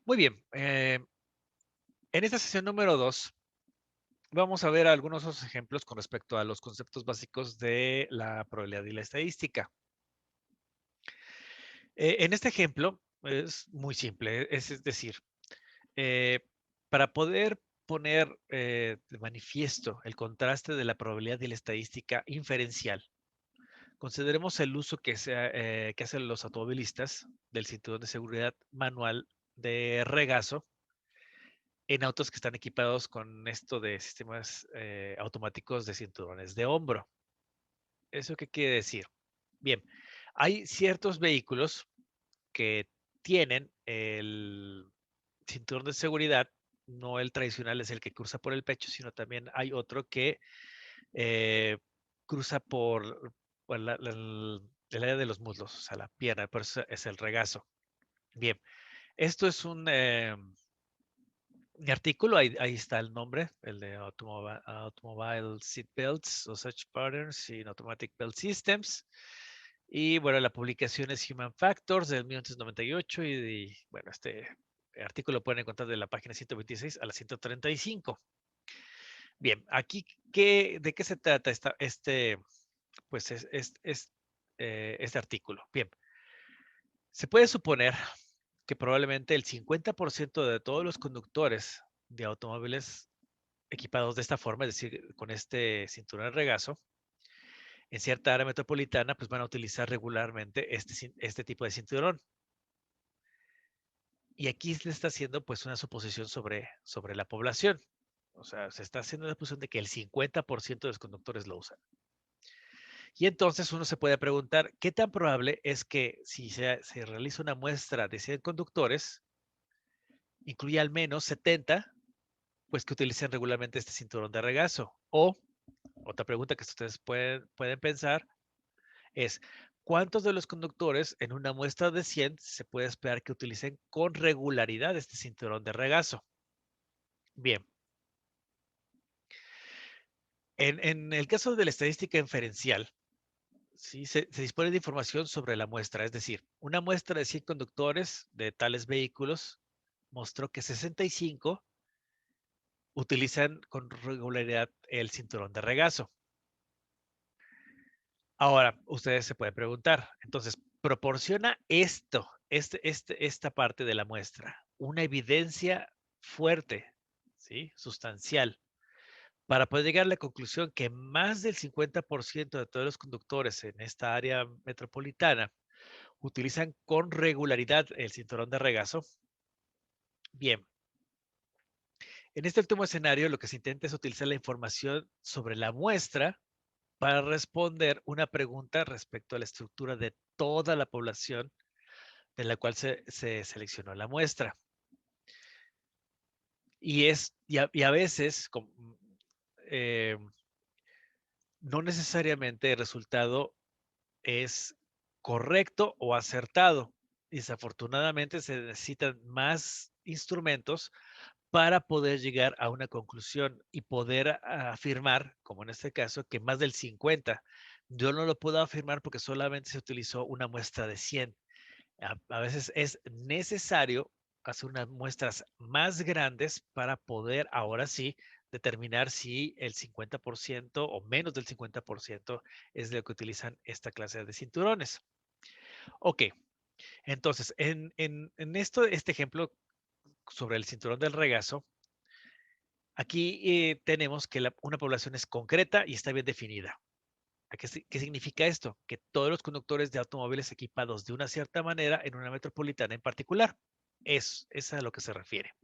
Muy bien. En esta sesión número 2 vamos a ver algunos otros ejemplos con respecto a los conceptos básicos de la probabilidad y la estadística. En este ejemplo es muy simple, es decir, eh, para poder poner de manifiesto el contraste de la probabilidad y la estadística inferencial, consideremos el uso que hacen los automovilistas del cinturón de seguridad manual de regazo en autos que están equipados con esto de sistemas automáticos de cinturones de hombro. ¿Eso qué quiere decir? Bien, hay ciertos vehículos que tienen el cinturón de seguridad, no el tradicional es el que cruza por el pecho, sino también hay otro que eh, cruza por el área de los muslos, o sea, la pierna, por eso es el regazo. Bien, esto es mi artículo, ahí está el nombre, el de Automobile Seat Belts o Such Patterns in Automatic Belt Systems. Y bueno, la publicación es Human Factors del 1998 y bueno, este artículo lo pueden encontrar de la página 126 a la 135. Bien, aquí, ¿de qué se trata pues este artículo? Bien, se puede suponer que probablemente el 50% de todos los conductores de automóviles equipados de esta forma, es decir, con este cinturón de regazo, en cierta área metropolitana, pues van a utilizar regularmente este tipo de cinturón. Y aquí se está haciendo pues una suposición sobre la población. O sea, se está haciendo una suposición de que el 50% de los conductores lo usan. Y entonces uno se puede preguntar, ¿qué tan probable es que si se realiza una muestra de 100 conductores, incluya al menos 70, pues que utilicen regularmente este cinturón de regazo? O, otra pregunta que ustedes pueden pensar es, ¿cuántos de los conductores en una muestra de 100 se puede esperar que utilicen con regularidad este cinturón de regazo? Bien, en el caso de la estadística inferencial, sí, se dispone de información sobre la muestra, es decir, una muestra de 100 conductores de tales vehículos mostró que 65 utilizan con regularidad el cinturón de regazo. Ahora, ustedes se pueden preguntar, entonces, ¿proporciona esta parte de la muestra, una evidencia fuerte, ¿sí? Sustancial, para poder llegar a la conclusión que más del 50% de todos los conductores en esta área metropolitana utilizan con regularidad el cinturón de regazo? Bien, en este último escenario lo que se intenta es utilizar la información sobre la muestra para responder una pregunta respecto a la estructura de toda la población de la cual se seleccionó la muestra. Y a veces, eh, no necesariamente el resultado es correcto o acertado. Desafortunadamente se necesitan más instrumentos para poder llegar a una conclusión y poder afirmar, como en este caso, que más del 50. Yo no lo puedo afirmar porque solamente se utilizó una muestra de 100. A veces es necesario hacer unas muestras más grandes para poder ahora sí determinar si el 50% o menos del 50% es lo que utilizan esta clase de cinturones. Ok, entonces este ejemplo sobre el cinturón del regazo, aquí tenemos que una población es concreta y está bien definida. ¿Qué significa esto? Que todos los conductores de automóviles equipados de una cierta manera en una metropolitana en particular. Es a lo que se refiere.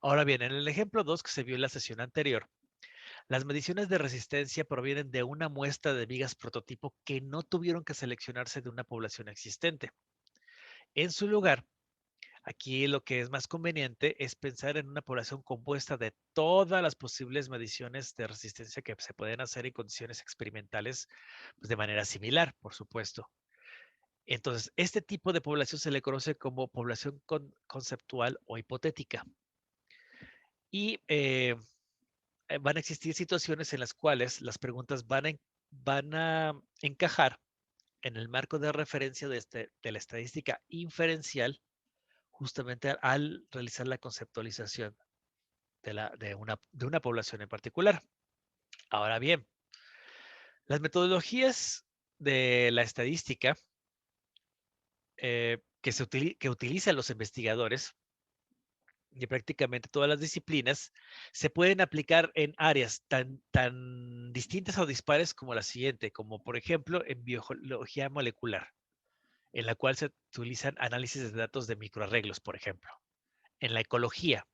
Ahora bien, en el ejemplo 2 que se vio en la sesión anterior, las mediciones de resistencia provienen de una muestra de vigas prototipo que no tuvieron que seleccionarse de una población existente. En su lugar, aquí lo que es más conveniente es pensar en una población compuesta de todas las posibles mediciones de resistencia que se pueden hacer en condiciones experimentales, pues de manera similar, por supuesto. Entonces, este tipo de población se le conoce como población conceptual o hipotética. Y van a existir situaciones en las cuales las preguntas van a encajar en el marco de referencia de la estadística inferencial justamente al realizar la conceptualización de una población en particular. Ahora bien, las metodologías de la estadística que utilizan los investigadores de prácticamente todas las disciplinas se pueden aplicar en áreas tan distintas o dispares como la siguiente, como por ejemplo en biología molecular, en la cual se utilizan análisis de datos de microarreglos, por ejemplo. En la ecología,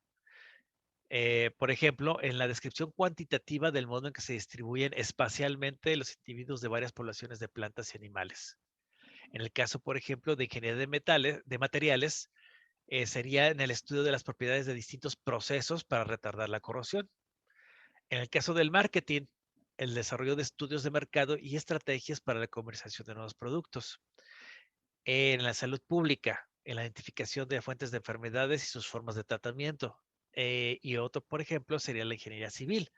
por ejemplo, en la descripción cuantitativa del modo en que se distribuyen espacialmente los individuos de varias poblaciones de plantas y animales. En el caso, por ejemplo, de ingeniería de materiales, sería en el estudio de las propiedades de distintos procesos para retardar la corrosión. En el caso del marketing, el desarrollo de estudios de mercado y estrategias para la comercialización de nuevos productos. En la salud pública, en la identificación de fuentes de enfermedades y sus formas de tratamiento. Y otro, por ejemplo, sería la ingeniería civil,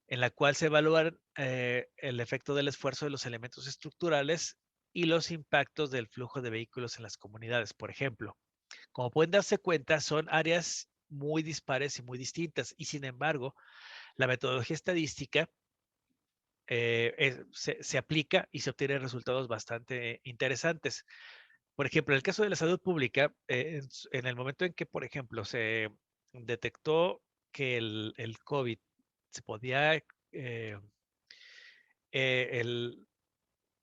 en la cual se evalúan el efecto del esfuerzo de los elementos estructurales y los impactos del flujo de vehículos en las comunidades, por ejemplo. Como pueden darse cuenta, son áreas muy dispares y muy distintas, y sin embargo, la metodología estadística se aplica y se obtienen resultados bastante interesantes. Por ejemplo, en el caso de la salud pública, en el momento en que, por ejemplo, se detectó que el COVID se podía,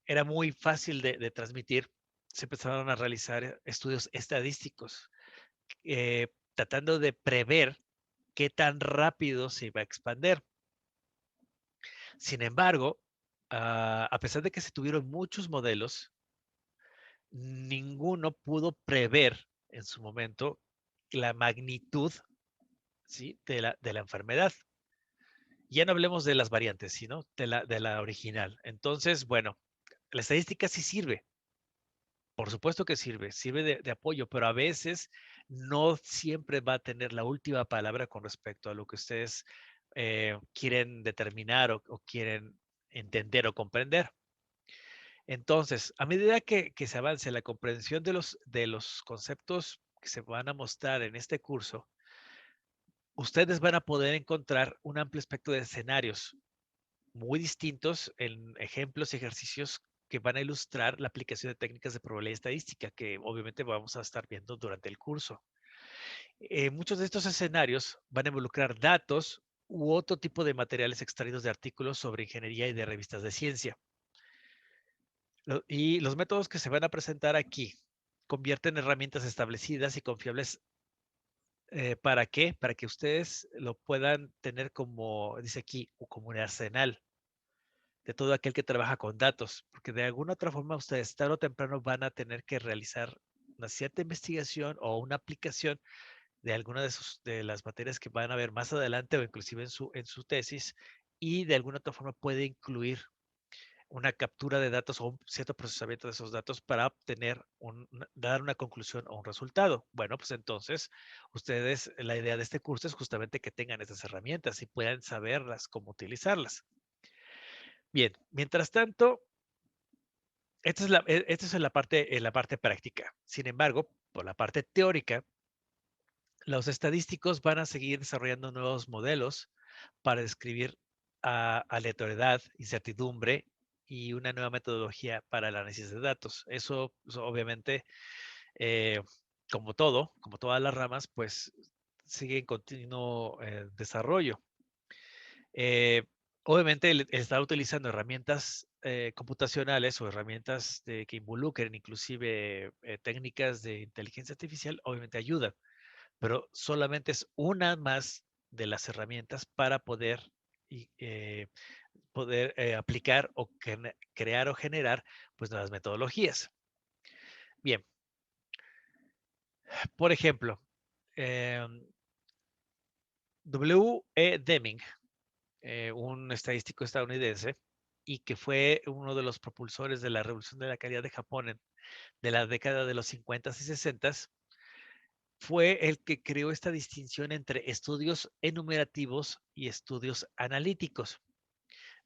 era muy fácil de transmitir, se empezaron a realizar estudios estadísticos, tratando de prever qué tan rápido se iba a expandir. Sin embargo, a pesar de que se tuvieron muchos modelos, ninguno pudo prever en su momento la magnitud, ¿sí? de la enfermedad. Ya no hablemos de las variantes, sino de la original. Entonces, bueno, la estadística sí sirve, por supuesto que sirve de apoyo, pero a veces no siempre va a tener la última palabra con respecto a lo que ustedes quieren determinar o quieren entender o comprender. Entonces, a medida que se avance la comprensión de los conceptos que se van a mostrar en este curso, ustedes van a poder encontrar un amplio espectro de escenarios muy distintos en ejemplos y ejercicios que van a ilustrar la aplicación de técnicas de probabilidad estadística que obviamente vamos a estar viendo durante el curso. Muchos de estos escenarios van a involucrar datos u otro tipo de materiales extraídos de artículos sobre ingeniería y de revistas de ciencia. Y los métodos que se van a presentar aquí convierten herramientas establecidas y confiables. ¿Para qué? Para que ustedes lo puedan tener como, dice aquí, o como un arsenal de todo aquel que trabaja con datos, porque de alguna otra forma ustedes tarde o temprano van a tener que realizar una cierta investigación o una aplicación de alguna de las materias que van a ver más adelante o inclusive en su tesis, y de alguna otra forma puede incluir una captura de datos o un cierto procesamiento de esos datos para obtener dar una conclusión o un resultado. Bueno, pues entonces ustedes, la idea de este curso es justamente que tengan estas herramientas y puedan saberlas, cómo utilizarlas. Bien, mientras tanto, esta es en la parte práctica. Sin embargo, por la parte teórica, los estadísticos van a seguir desarrollando nuevos modelos para describir aleatoriedad, incertidumbre y una nueva metodología para el análisis de datos. Eso, pues, obviamente, eh, como todas las ramas, pues sigue en continuo desarrollo. Eh, Obviamente, el estar utilizando herramientas computacionales o herramientas que involucren inclusive técnicas de inteligencia artificial, obviamente ayuda, pero solamente es una más de las herramientas para poder aplicar o crear o generar pues nuevas metodologías. Bien, por ejemplo, em, W. E. Deming, un estadístico estadounidense y que fue uno de los propulsores de la revolución de la calidad de Japón de la década de los 50 y 60, fue el que creó esta distinción entre estudios enumerativos y estudios analíticos.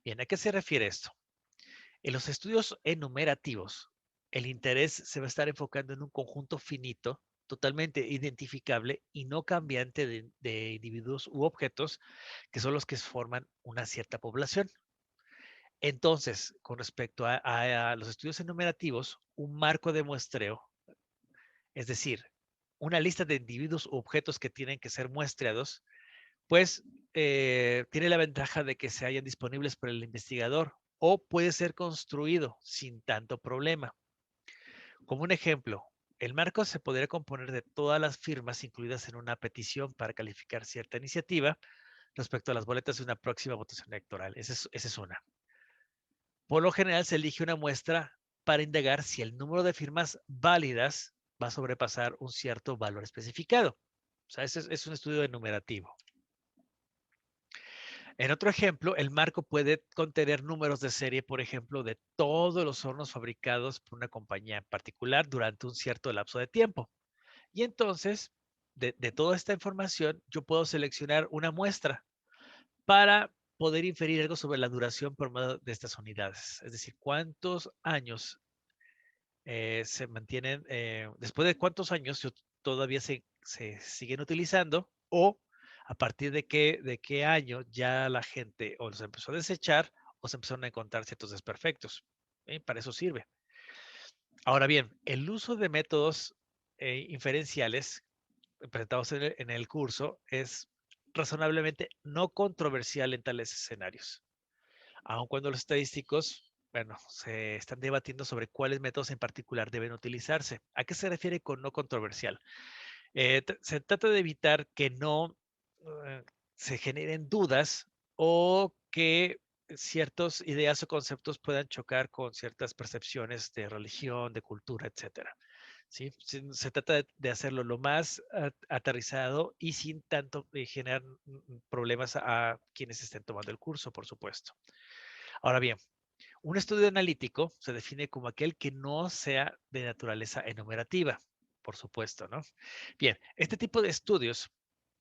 Bien, ¿a qué se refiere esto? En los estudios enumerativos, el interés se va a estar enfocando en un conjunto finito totalmente identificable y no cambiante de individuos u objetos que son los que forman una cierta población. Entonces, con respecto a los estudios enumerativos, un marco de muestreo, es decir, una lista de individuos u objetos que tienen que ser muestreados, pues tiene la ventaja de que se hayan disponibles para el investigador o puede ser construido sin tanto problema. Como un ejemplo, el marco se podría componer de todas las firmas incluidas en una petición para calificar cierta iniciativa respecto a las boletas de una próxima votación electoral. Esa es una. Por lo general se elige una muestra para indagar si el número de firmas válidas va a sobrepasar un cierto valor especificado. O sea, ese es un estudio enumerativo. En otro ejemplo, el marco puede contener números de serie, por ejemplo, de todos los hornos fabricados por una compañía en particular durante un cierto lapso de tiempo. Y entonces, de toda esta información, yo puedo seleccionar una muestra para poder inferir algo sobre la duración promedio de estas unidades. Es decir, cuántos años se mantienen, después de cuántos años todavía se siguen utilizando o a partir de qué año ya la gente o los empezó a desechar o se empezaron a encontrar ciertos desperfectos. Para eso sirve. Ahora bien, el uso de métodos inferenciales presentados en el curso es razonablemente no controversial en tales escenarios, aun cuando los estadísticos, bueno, se están debatiendo sobre cuáles métodos en particular deben utilizarse. ¿A qué se refiere con no controversial? Se trata de evitar que no eh, se generen dudas o que ciertas ideas o conceptos puedan chocar con ciertas percepciones de religión, de cultura, etcétera. ¿Sí? Se trata de hacerlo lo más aterrizado y sin tanto generar problemas a quienes estén tomando el curso, por supuesto. Ahora bien, un estudio analítico se define como aquel que no sea de naturaleza enumerativa, por supuesto, ¿no? Bien, este tipo de estudios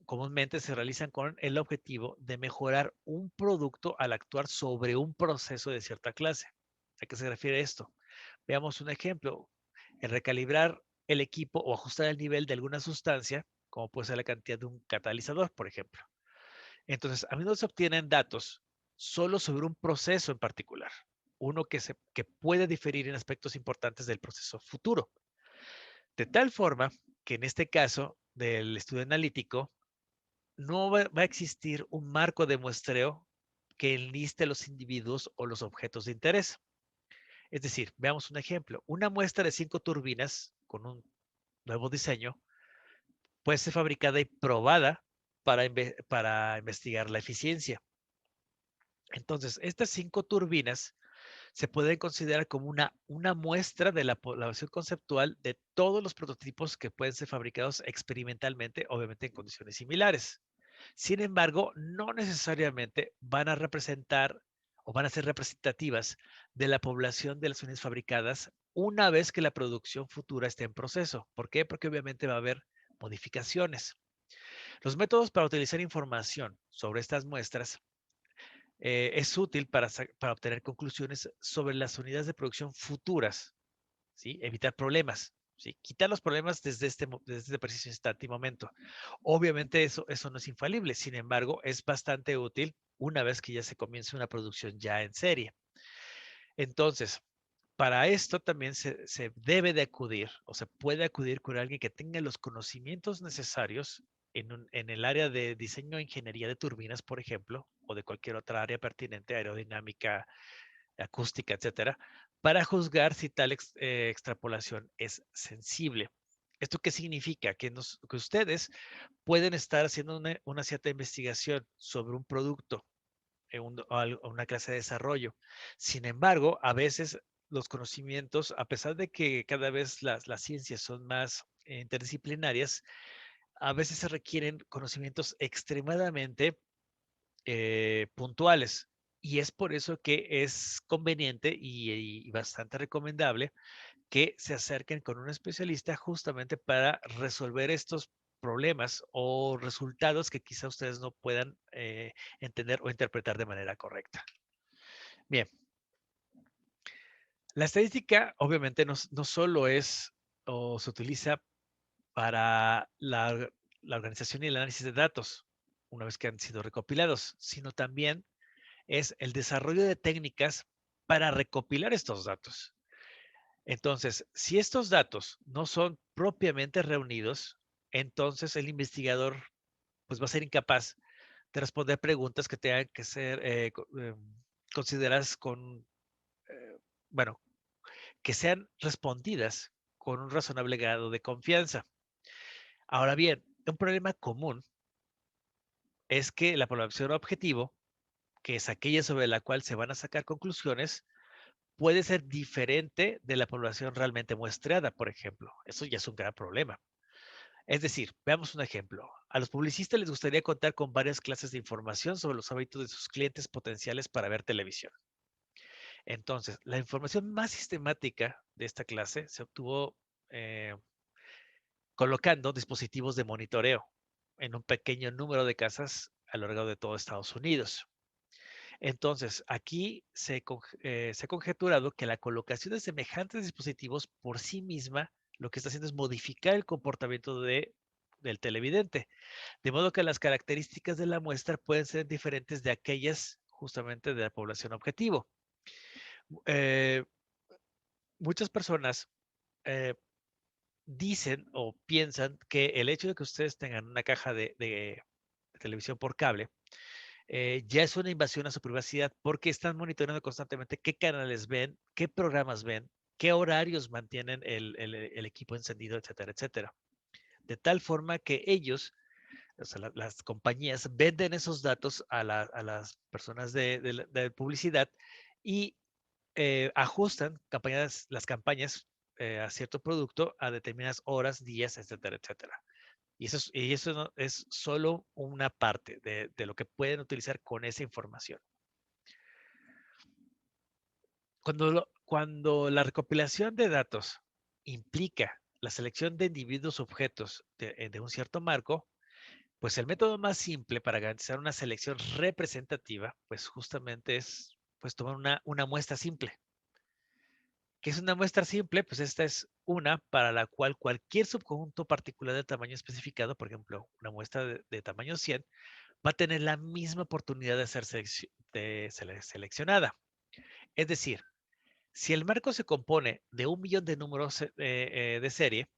comúnmente se realizan con el objetivo de mejorar un producto al actuar sobre un proceso de cierta clase. ¿A qué se refiere esto? Veamos un ejemplo. El recalibrar el equipo o ajustar el nivel de alguna sustancia, como puede ser la cantidad de un catalizador, por ejemplo. Entonces, a menudo se obtienen datos solo sobre un proceso en particular, uno que puede diferir en aspectos importantes del proceso futuro. De tal forma que en este caso del estudio analítico, no va a existir un marco de muestreo que enliste los individuos o los objetos de interés. Es decir, veamos un ejemplo. Una muestra de 5 turbinas con un nuevo diseño puede ser fabricada y probada para investigar la eficiencia. Entonces, estas 5 turbinas se pueden considerar como una muestra de la población conceptual de todos los prototipos que pueden ser fabricados experimentalmente, obviamente en condiciones similares. Sin embargo, no necesariamente van a representar o van a ser representativas de la población de las unidades fabricadas una vez que la producción futura esté en proceso. ¿Por qué? Porque obviamente va a haber modificaciones. Los métodos para utilizar información sobre estas muestras es útil para obtener conclusiones sobre las unidades de producción futuras, ¿sí? Evitar problemas, ¿sí? Quitar los problemas desde este preciso instante y momento. Obviamente eso no es infalible, sin embargo, es bastante útil una vez que ya se comience una producción ya en serie. Entonces, para esto también se debe de acudir o se puede acudir con alguien que tenga los conocimientos necesarios en el área de diseño e ingeniería de turbinas, por ejemplo, o de cualquier otra área pertinente, aerodinámica, acústica, etcétera, para juzgar si tal extrapolación es sensible. ¿Esto qué significa? Que ustedes pueden estar haciendo una cierta investigación sobre un producto una clase de desarrollo. Sin embargo, a veces los conocimientos, a pesar de que cada vez las ciencias son más interdisciplinarias, a veces se requieren conocimientos extremadamente puntuales. Y es por eso que es conveniente y bastante recomendable que se acerquen con un especialista justamente para resolver estos problemas o resultados que quizá ustedes no puedan entender o interpretar de manera correcta. Bien, la estadística obviamente no solo es o se utiliza para la organización y el análisis de datos, una vez que han sido recopilados, sino también es el desarrollo de técnicas para recopilar estos datos. Entonces, si estos datos no son propiamente reunidos, entonces el investigador pues va a ser incapaz de responder preguntas que tengan que ser consideradas con, eh, bueno, que sean respondidas con un razonable grado de confianza. Ahora bien, un problema común es que la población objetivo, que es aquella sobre la cual se van a sacar conclusiones, puede ser diferente de la población realmente muestreada, por ejemplo. Eso ya es un gran problema. Es decir, veamos un ejemplo. A los publicistas les gustaría contar con varias clases de información sobre los hábitos de sus clientes potenciales para ver televisión. Entonces, la información más sistemática de esta clase se obtuvo eh, colocando dispositivos de monitoreo en un pequeño número de casas a lo largo de todo Estados Unidos. Entonces, aquí se ha conjeturado que la colocación de semejantes dispositivos por sí misma lo que está haciendo es modificar el comportamiento del televidente, de modo que las características de la muestra pueden ser diferentes de aquellas justamente de la población objetivo. Eh, Muchas personas eh, dicen o piensan que el hecho de que ustedes tengan una caja de televisión por cable ya es una invasión a su privacidad porque están monitoreando constantemente qué canales ven, qué programas ven, qué horarios mantienen el equipo encendido, etcétera, etcétera. De tal forma que ellos, o sea, las compañías, venden esos datos a las personas de publicidad y ajustan las campañas a cierto producto a determinadas horas, días, etcétera, etcétera. Y eso es solo una parte de lo que pueden utilizar con esa información. Cuando la recopilación de datos implica la selección de individuos objetos de un cierto marco, pues el método más simple para garantizar una selección representativa, pues justamente es pues tomar una muestra simple. ¿Qué es una muestra simple? Pues esta es una para la cual cualquier subconjunto particular de tamaño especificado, por ejemplo, una muestra de tamaño 100, va a tener la misma oportunidad de ser seleccionada. Es decir, si el marco se compone de 1 millón de números de serie,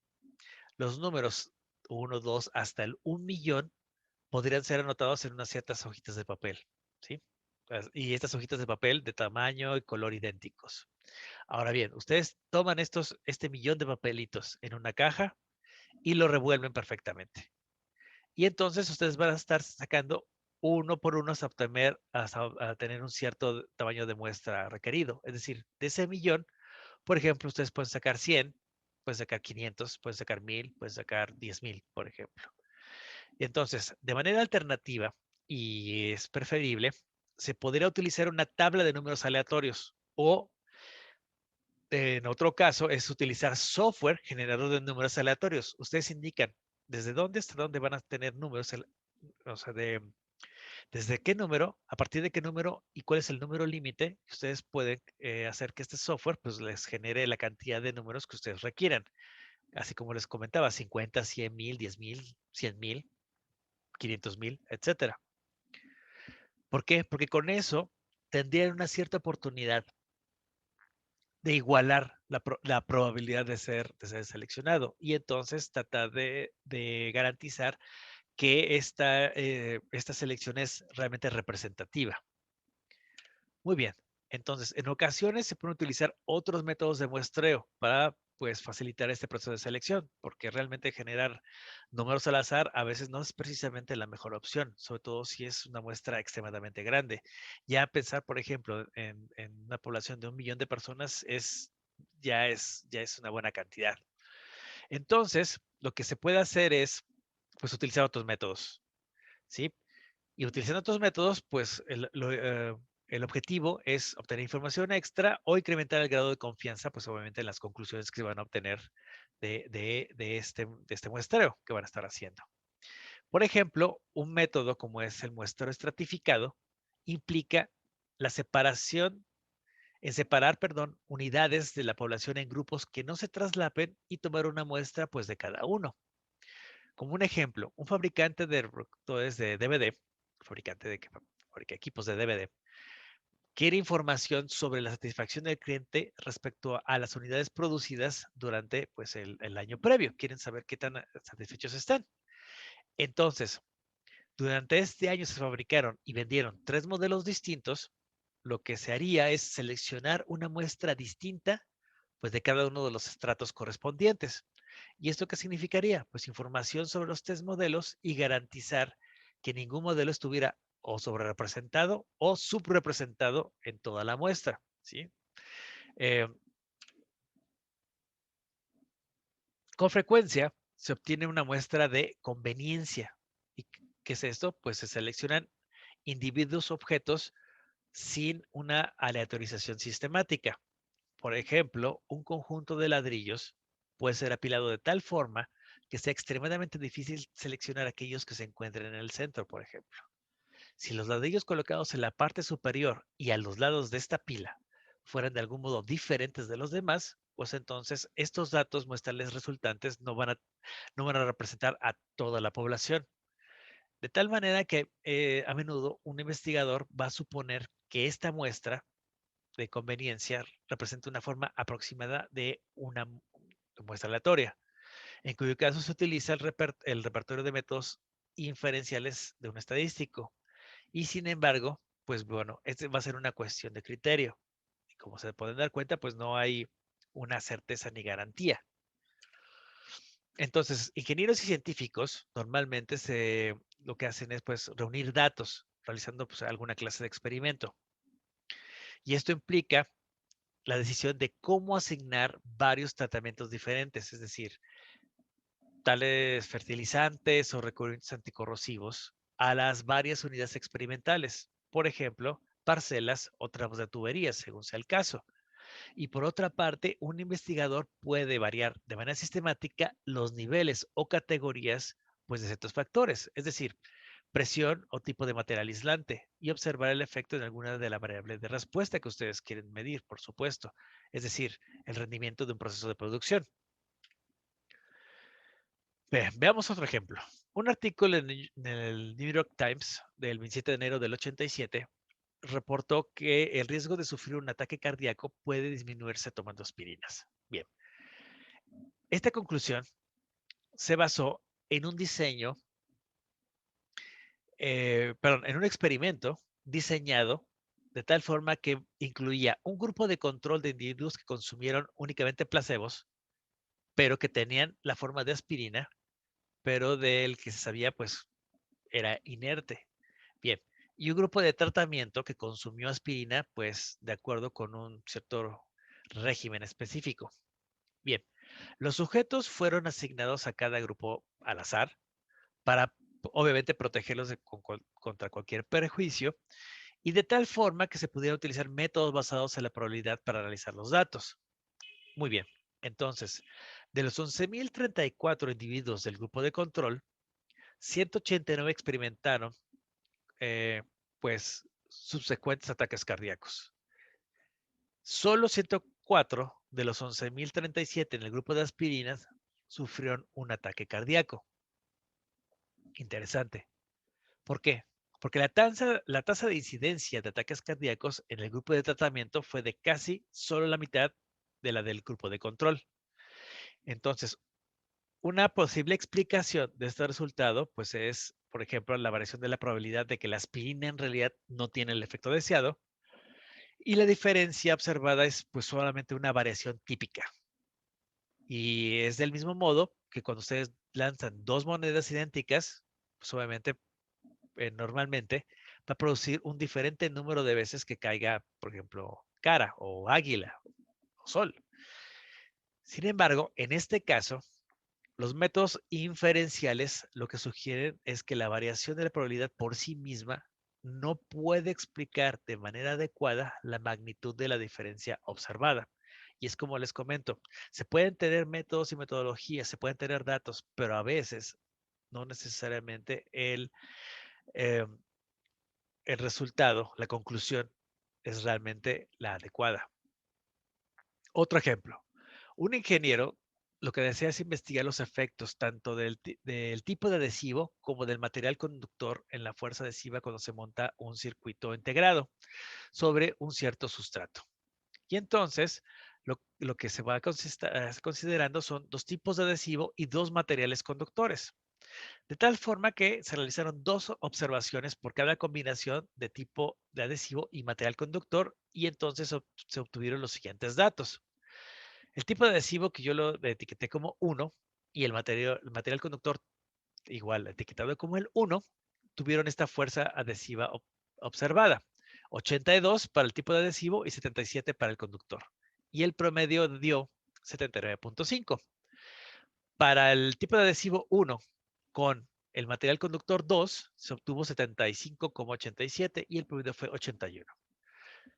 los números 1, 2 hasta el 1 millón podrían ser anotados en unas ciertas hojitas de papel, ¿sí? Y estas hojitas de papel de tamaño y color idénticos. Ahora bien, ustedes toman este millón de papelitos en una caja y lo revuelven perfectamente. Y entonces ustedes van a estar sacando uno por uno hasta tener un cierto tamaño de muestra requerido. Es decir, de ese millón, por ejemplo, ustedes pueden sacar 100, pueden sacar 500, pueden sacar 1000, pueden sacar 10,000, por ejemplo. Y entonces, de manera alternativa, y es preferible, se podría utilizar una tabla de números aleatorios o en otro caso es utilizar software generador de números aleatorios. Ustedes indican desde dónde hasta dónde van a tener números, o sea, desde qué número, a partir de qué número y cuál es el número límite. Ustedes pueden hacer que este software pues les genere la cantidad de números que ustedes requieran. Así como les comentaba, 50, 100,000, 10,000, 100,000, 500,000, etcétera. ¿Por qué? Porque con eso tendrían una cierta oportunidad de igualar la probabilidad de ser seleccionado y entonces tratar de garantizar que esta selección es realmente representativa. Muy bien. Entonces, en ocasiones se pueden utilizar otros métodos de muestreo para pues facilitar este proceso de selección, porque realmente generar números al azar a veces no es precisamente la mejor opción, sobre todo si es una muestra extremadamente grande. Ya pensar, por ejemplo, en una población de 1 millón de personas ya es una buena cantidad. Entonces, lo que se puede hacer es pues utilizar otros métodos, ¿sí? Y utilizando otros métodos, pues el objetivo es obtener información extra o incrementar el grado de confianza, pues obviamente en las conclusiones que se van a obtener de este muestreo que van a estar haciendo. Por ejemplo, un método como es el muestreo estratificado implica la separar, perdón, unidades de la población en grupos que no se traslapen y tomar una muestra pues de cada uno. Como un ejemplo, un fabricante de reproductores de DVD, fabricante de que fabrica equipos de DVD, quiere información sobre la satisfacción del cliente respecto a las unidades producidas durante pues, el año previo. Quieren saber qué tan satisfechos están. Entonces, durante este año se fabricaron y vendieron 3 modelos distintos. Lo que se haría es seleccionar una muestra distinta pues, de cada uno de los estratos correspondientes. ¿Y esto qué significaría? Pues información sobre los 3 modelos y garantizar que ningún modelo estuviera o sobrerepresentado o subrepresentado en toda la muestra, ¿sí? Eh, con frecuencia se obtiene una muestra de conveniencia. ¿Y qué es esto? Pues se seleccionan individuos objetos sin una aleatorización sistemática. Por ejemplo, un conjunto de ladrillos puede ser apilado de tal forma que sea extremadamente difícil seleccionar aquellos que se encuentren en el centro, por ejemplo. Si los ladrillos colocados en la parte superior y a los lados de esta pila fueran de algún modo diferentes de los demás, pues entonces estos datos muestrales resultantes no van a representar a toda la población. De tal manera que a menudo un investigador va a suponer que esta muestra de conveniencia representa una forma aproximada de una muestra aleatoria, en cuyo caso se utiliza el repertorio de métodos inferenciales de un estadístico. Y sin embargo, pues bueno, este va a ser una cuestión de criterio. Y como se pueden dar cuenta, pues no hay una certeza ni garantía. Entonces, ingenieros y científicos normalmente lo que hacen es pues reunir datos, realizando pues, alguna clase de experimento. Y esto implica la decisión de cómo asignar varios tratamientos diferentes, es decir, tales fertilizantes o recubrimientos anticorrosivos a las varias unidades experimentales. Por ejemplo, parcelas o tramos de tuberías, según sea el caso. Y por otra parte, un investigador puede variar de manera sistemática los niveles o categorías pues, de ciertos factores, es decir, presión o tipo de material aislante, y observar el efecto en alguna de las variables de respuesta que ustedes quieren medir, por supuesto, es decir, el rendimiento de un proceso de producción. Bien, veamos otro ejemplo. Un artículo en el New York Times del 27 de enero del 87 reportó que el riesgo de sufrir un ataque cardíaco puede disminuirse tomando aspirinas. Bien, esta conclusión se basó en un diseño, perdón, en un experimento diseñado de tal forma que incluía un grupo de control de individuos que consumieron únicamente placebos, pero que tenían la forma de aspirina, pero del que se sabía pues era inerte. Bien, y un grupo de tratamiento que consumió aspirina pues de acuerdo con un cierto régimen específico. Bien, los sujetos fueron asignados a cada grupo al azar para obviamente protegerlos contra cualquier perjuicio y de tal forma que se pudiera utilizar métodos basados en la probabilidad para analizar los datos. Muy bien, entonces, de los 11.034 individuos del grupo de control, 189 experimentaron pues subsecuentes ataques cardíacos. Solo 104 de los 11.037 en el grupo de aspirinas sufrieron un ataque cardíaco. Interesante. ¿Por qué? Porque la tasa de incidencia de ataques cardíacos en el grupo de tratamiento fue de casi solo la mitad de la del grupo de control. Entonces, una posible explicación de este resultado, pues es, por ejemplo, la variación de la probabilidad de que la aspirina en realidad no tiene el efecto deseado y la diferencia observada es pues solamente una variación típica. Y es del mismo modo que cuando ustedes lanzan dos monedas idénticas, pues obviamente normalmente va a producir un diferente número de veces que caiga, por ejemplo, cara o águila o sol. Sin embargo, en este caso, los métodos inferenciales lo que sugieren es que la variación de la probabilidad por sí misma no puede explicar de manera adecuada la magnitud de la diferencia observada. Y es como les comento, se pueden tener métodos y metodologías, se pueden tener datos, pero a veces no necesariamente eh, el resultado, la conclusión, es realmente la adecuada. Otro ejemplo, un ingeniero lo que desea es investigar los efectos tanto del tipo de adhesivo como del material conductor en la fuerza adhesiva cuando se monta un circuito integrado sobre un cierto sustrato. Y entonces, lo que se va considerando son dos tipos de adhesivo y dos materiales conductores. De tal forma que se realizaron dos observaciones por cada combinación de tipo de adhesivo y material conductor y entonces se obtuvieron los siguientes datos. El tipo de adhesivo que yo lo etiqueté como 1 y el material conductor igual etiquetado como el 1 tuvieron esta fuerza adhesiva observada. 82 para el tipo de adhesivo y 77 para el conductor. Y el promedio dio 79.5. Para el tipo de adhesivo 1 con el material conductor 2 se obtuvo 75,87 y el promedio fue 81.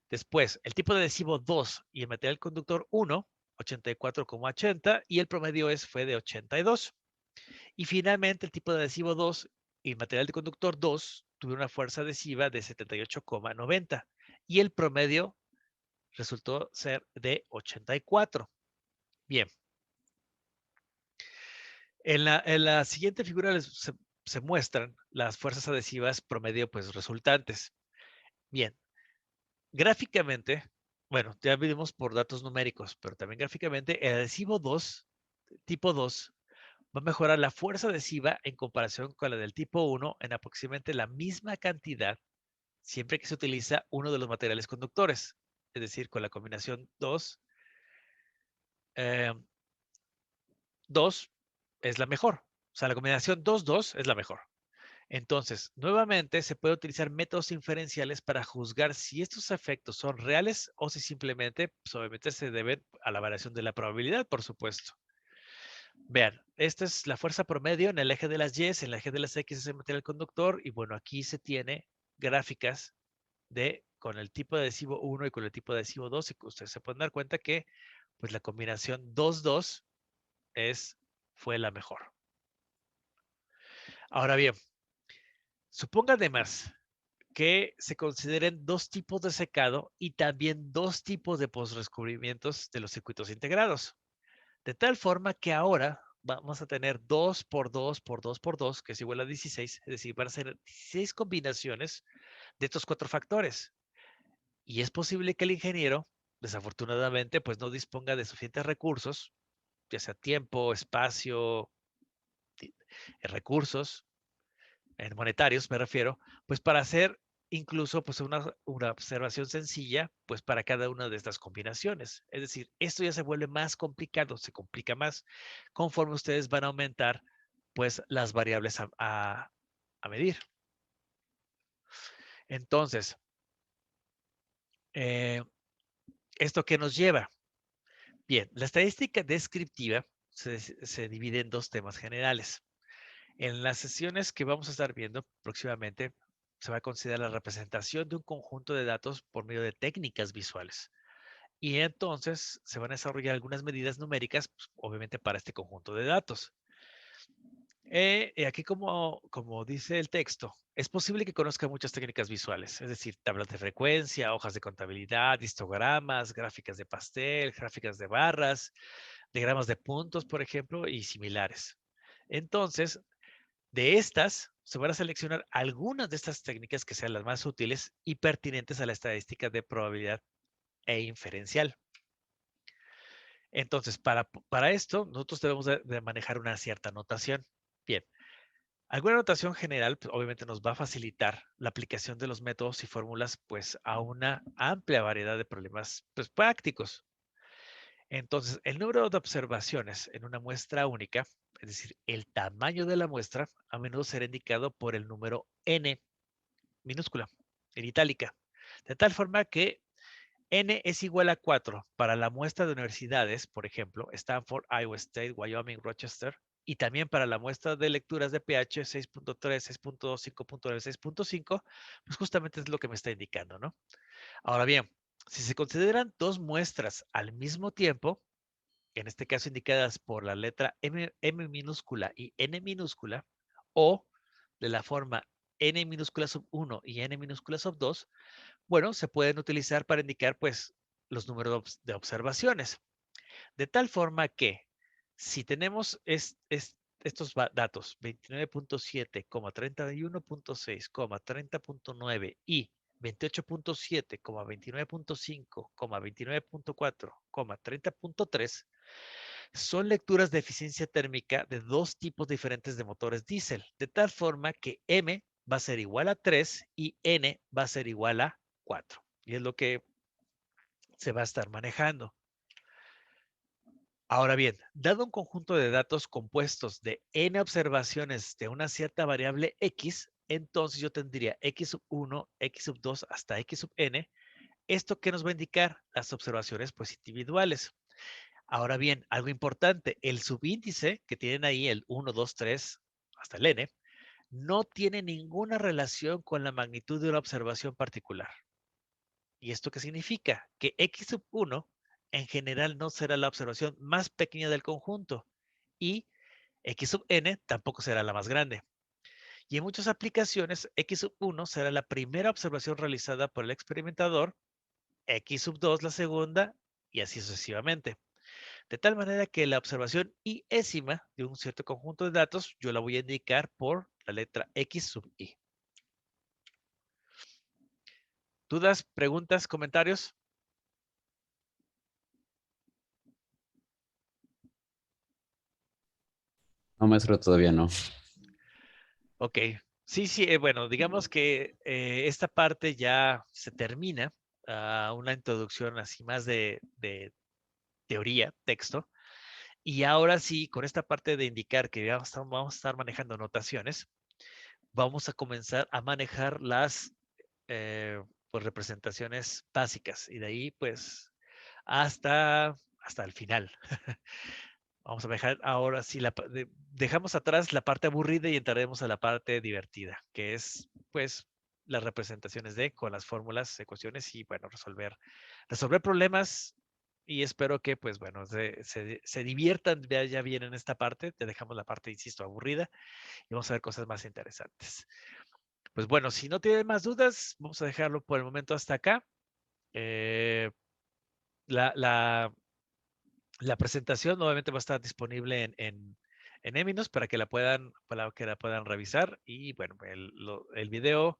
Después, el tipo de adhesivo 2 y el material conductor 1, 84,80 y el promedio fue de 82. Y finalmente, el tipo de adhesivo 2 y el material de conductor 2 tuvieron una fuerza adhesiva de 78,90 y el promedio resultó ser de 84. Bien, en la siguiente figura se muestran las fuerzas adhesivas promedio pues resultantes. Bien, gráficamente, bueno, ya vimos por datos numéricos, pero también gráficamente, el adhesivo 2, tipo 2, va a mejorar la fuerza adhesiva en comparación con la del tipo 1 en aproximadamente la misma cantidad siempre que se utiliza uno de los materiales conductores. Es decir, con la combinación 2, 2 es la mejor. O sea, la combinación 2-2 es la mejor. Entonces, nuevamente se puede utilizar métodos inferenciales para juzgar si estos efectos son reales o si simplemente, pues, obviamente, se deben a la variación de la probabilidad, por supuesto. Vean, esta es la fuerza promedio en el eje de las Y, en el eje de las X es el material conductor y bueno, aquí se tiene gráficas con el tipo de adhesivo 1 y con el tipo de adhesivo 2 y ustedes se pueden dar cuenta que pues la combinación 2-2 fue la mejor. Ahora bien, suponga además que se consideren dos tipos de secado y también dos tipos de postrecubrimientos de los circuitos integrados. De tal forma que ahora vamos a tener 2 por 2 por 2 por 2, que es igual a 16, es decir, van a ser 16 combinaciones de estos cuatro factores. Y es posible que el ingeniero, desafortunadamente, pues no disponga de suficientes recursos, ya sea tiempo, espacio, recursos, monetarios me refiero, pues para hacer incluso pues una observación sencilla pues para cada una de estas combinaciones. Es decir, esto ya se vuelve más complicado, se complica más conforme ustedes van a aumentar pues las variables a medir. Entonces, eh, ¿esto qué nos lleva? Bien, la estadística descriptiva se divide en dos temas generales. En las sesiones que vamos a estar viendo próximamente, se va a considerar la representación de un conjunto de datos por medio de técnicas visuales. Y entonces se van a desarrollar algunas medidas numéricas, pues, obviamente para este conjunto de datos. Y aquí, como dice el texto, es posible que conozca muchas técnicas visuales, es decir, tablas de frecuencia, hojas de contabilidad, histogramas, gráficas de pastel, gráficas de barras, diagramas de puntos, por ejemplo, y similares. Entonces, de estas, se van a seleccionar algunas de estas técnicas que sean las más útiles y pertinentes a la estadística de probabilidad e inferencial. Entonces, para esto, nosotros debemos de manejar una cierta notación. Bien, alguna notación general, pues, obviamente nos va a facilitar la aplicación de los métodos y fórmulas pues, a una amplia variedad de problemas pues, prácticos. Entonces, el número de observaciones en una muestra única, es decir, el tamaño de la muestra, a menudo será indicado por el número n minúscula, en itálica, de tal forma que n es igual a 4 para la muestra de universidades, por ejemplo, Stanford, Iowa State, Wyoming, Rochester, y también para la muestra de lecturas de pH 6.3, 6.2, 5.9, 6.5, pues justamente es lo que me está indicando, ¿no? Ahora bien, si se consideran dos muestras al mismo tiempo, en este caso indicadas por la letra M minúscula y N minúscula, o de la forma N minúscula sub 1 y N minúscula sub 2, bueno, se pueden utilizar para indicar pues los números de observaciones. De tal forma que Si tenemos estos datos, 29.7, 31.6, 30.9 y 28.7, 29.5, 29.4, 30.3, son lecturas de eficiencia térmica de dos tipos diferentes de motores diésel, de tal forma que M va a ser igual a 3 y N va a ser igual a 4. Y es lo que se va a estar manejando. Ahora bien, dado un conjunto de datos compuestos de n observaciones de una cierta variable x, entonces yo tendría x sub 1, x sub 2 hasta x sub n. ¿Esto qué nos va a indicar? Las observaciones pues individuales. Ahora bien, algo importante, el subíndice que tienen ahí, el 1, 2, 3 hasta el n, no tiene ninguna relación con la magnitud de una observación particular. ¿Y esto qué significa? Que x sub 1 en general no será la observación más pequeña del conjunto y x sub n tampoco será la más grande. Y en muchas aplicaciones, x sub 1 será la primera observación realizada por el experimentador, x sub 2 la segunda y así sucesivamente. De tal manera que la observación iésima de un cierto conjunto de datos, yo la voy a indicar por la letra x sub i. ¿Dudas, preguntas, comentarios? No, maestro, todavía no. Ok. Sí, sí, bueno, digamos que esta parte ya se termina. Una introducción así más de teoría, texto. Y ahora sí, con esta parte de indicar que vamos a estar manejando notaciones, vamos a comenzar a manejar las pues, representaciones básicas. Y de ahí, pues, hasta el final. Vamos a dejar ahora sí, dejamos atrás la parte aburrida y entraremos a la parte divertida, que es, pues, las representaciones con las fórmulas, ecuaciones y, bueno, resolver problemas. Y espero que, pues, bueno, se diviertan ya bien en esta parte. Te dejamos la parte, insisto, aburrida y vamos a ver cosas más interesantes. Pues, bueno, si no tienen más dudas, vamos a dejarlo por el momento hasta acá. Eh, la, la, La presentación nuevamente va a estar disponible en Eminos para que la puedan revisar. Y bueno, el video,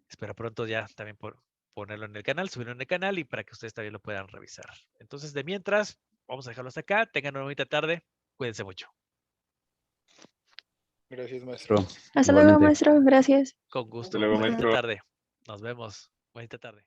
espero pronto ya también ponerlo en el canal, subirlo en el canal y para que ustedes también lo puedan revisar. Entonces, de mientras, vamos a dejarlo hasta acá. Tengan una bonita tarde. Cuídense mucho. Gracias, maestro. Maestro, Hasta luego, igualmente. maestro. Gracias. Con Hasta gusto. luego, Bonita maestro. tarde. Nos vemos. Bonita tarde.